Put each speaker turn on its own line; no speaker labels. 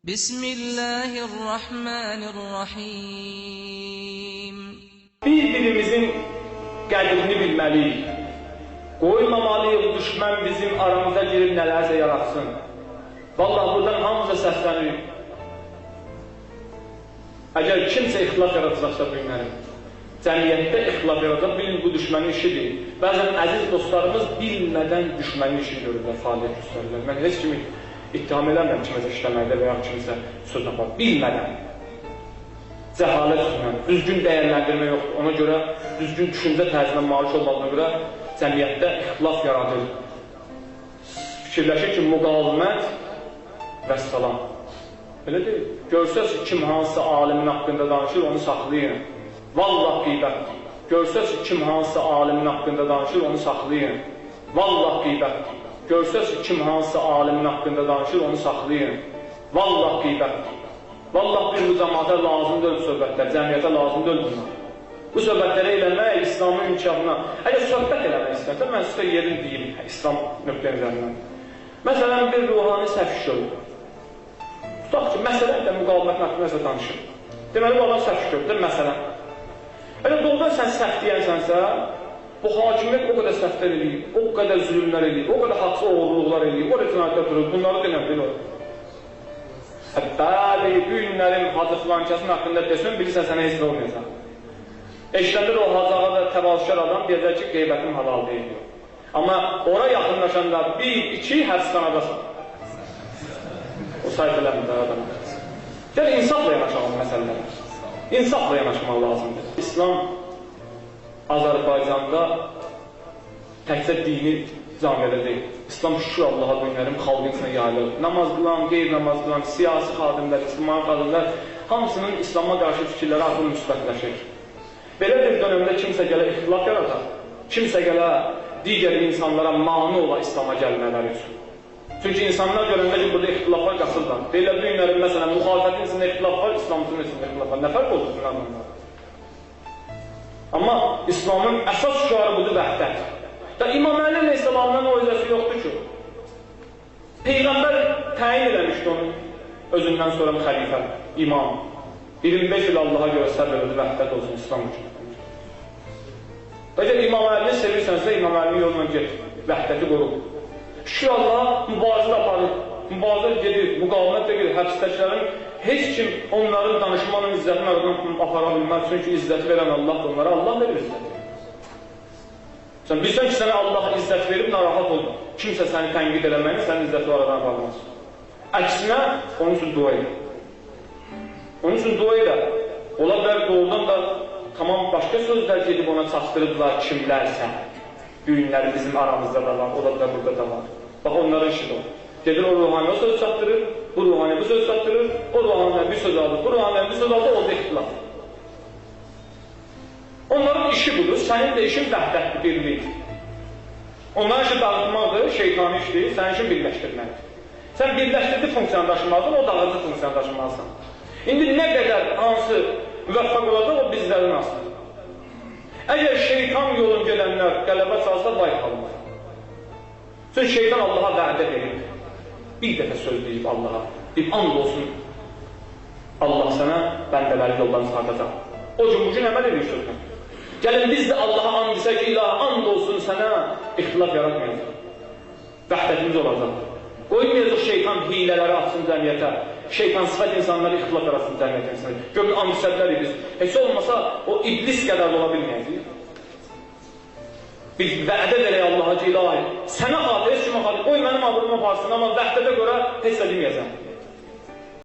Bismillahirrahmanirrahim.
Bir-birimizin qədrini bilməliyik. Qoymamalıyıq düşmən bizim aramıza girib nələrsə yaratsın. Vallahi buradan hamıza səslənir. Əgər kimsə ixtilaf yaratacaqsa bilməlim. Cəmiyyətdə ixtilaf yaratacaq, bilin bu düşmənin işidir. Bəzən əziz dostlarımız bilmədən düşmənin işini görürlər, fəaliyyət göstərirlər. Mən heç kimi ittiham eləmirəm kimisə işləməkdə və ya kimisə söz tapar. Bilmədən, cəhalət üzrə, düzgün dəyərləndirmə yoxdur. Ona görə düzgün düşüncə tərzinə malik olmadığına görə cəmiyyətdə ixtilaf yaradır. Fikirləşir ki, müqavimət və salam. Elə deyil. Görsəz kim hansısa alimin haqqında danışır, onu saxlayın. Vallah qeybətdir. Görsəz kim hansısa alimin haqqında danışır, onu saxlayın. Vallah qeybətdir. Görsəz kim hansısa alimin haqqında danışır, onu saxlayın. Vallah qeybətdir. Vallah bir bu cəmaata lazım deyil söhbətlər, cəmiyyətə lazım deyil bunlar. Bu söhbətləri eləmək İslamın inkişafına. Əgər söhbət eləmək istəyirsə, mən sizə yerin deyim, İslam nöqtələrdən. Məsələn, bir ruhani səhv işi olur. Tutaq ki, məsələn də müqavimətin haqqında nəsə danışır. Deməli, bu adam səhv işi olur, məsələn. Əgər doğrudan sən səhv deyənsənsə, bu hakimiyyət o qədər səhvlər eləyib, o qədər zülümlər eləyib, o qədər haqsız oğurluqlar eləyib, o qədər cinayətlər durur, bunları denəmdir o. Bəli, bu günlərin Hacı filankəsin haqqında desin, bilirsən sənə heç nə olmayacaq. Eşləndə də o hacağa da təvazükar adam deyəcək ki, qeybətin halal deyil. Amma ora yaxınlaşanda bir, iki, həbsxanadasan. O sayfələmdir adam. Gəl, insafla yanaşalım məsələlərə. İnsafla yanaşmaq lazımdır. İslam Azərbaycanda təkcə dini camiədə deyil. İslam şükür Allaha günlərim xalqın içində yayılır. Namaz qılan, qeyri-namaz qılan, siyasi xadimlər, ictimai xadimlər hamısının İslama qarşı fikirləri artıq müsbətləşir. Belə bir dönəmdə kimsə gələ ixtilaf yaradar, kimsə gələ digər insanlara mane ola İslama gəlmələri üçün. Çünki insanlar görəndə ki, burada ixtilaflar qasırlar. Belə bu günlərin, məsələn, müxalifətin içində ixtilaf var, İslamın içində ixtilaf var. Nə fərq olur bunlarla? Amma İslamın əsas şüarı budur, vəhdət. Da İmam Əli əleyhissalamın o özəsi yoxdur ki. Peyğəmbər təyin eləmişdi onu özündən sonra xəlifə, imam. 25 il Allaha görə səbr edir, vəhdət olsun İslam üçün. Əgər İmam Əlini sevirsənsə, İmam Əlini yoluna get, vəhdəti qoruq. Şükür Allah, mübarizə aparır, mübarizə gedir, müqavimət də gedir, həbsdəkilərin heç kim onların danışmanın izzətini aradan apara bilməz, çünki izzəti verən Allahdır onlara, Allah verir izzəti. Sən bilsən ki, sənə Allah izzət verib, narahat olma. Kimsə səni tənqid eləməyini, sənin izzəti aradan aparmaz. Əksinə, onun üçün dua edir. Onun üçün dua edir. Ola bilər doğrudan da tamam başqa sözlər gedib ona çatdırıblar kimlərsə. Düyünləri bizim aramızda da var, ola bilər burada da var. Bax, onların işidir o. Gedir o ruhani o söz çatdırır, bu ruhani bu söz çatdırır, o ruhanidən bir söz alır, bu ruhanidən bir söz alır, orada ixtilaf. Onların işi budur, sənin də işin vəhdətdir, birlik. Onların işi dağıtmaqdır, şeytani işdir, sənin işin birləşdirməkdir. Sən birləşdirdi funksiyanı daşımalısan, o dağıcı funksiyanı daşımalısan. İndi nə qədər hansı müvəffəq olacaq, o bizlərin asılıdır. Əgər şeytan yolun gələnlər qələbə çalsa, vay qalmaz. Çünki şeytan Allaha vədə verir. Bir dəfə söz deyib Allaha, deyib, and olsun, Allah sənə bəndələri yoldan çıxardacaq. O gün bugün əməl edir sözlə. Gəlin biz də Allaha and desək ki, ilaha and olsun sənə, ixtilaf yaratmayacaq. Vəhdətimiz olacaq. Qoymayacaq şeytan hilələri atsın cəmiyyətə. Şeytan sifət insanları ixtilaf yaratsın cəmiyyətə insanı. Görün, amüsədlər edirik. Heç olmasa o iblis qədər ola bilməyəcək. Biz vədə verək Allaha ki, ilahi, sənə xatir, heç kimə xatir, qoy mənim abrumu aparsın, amma vəhdətə görə heç də deməyəcəm.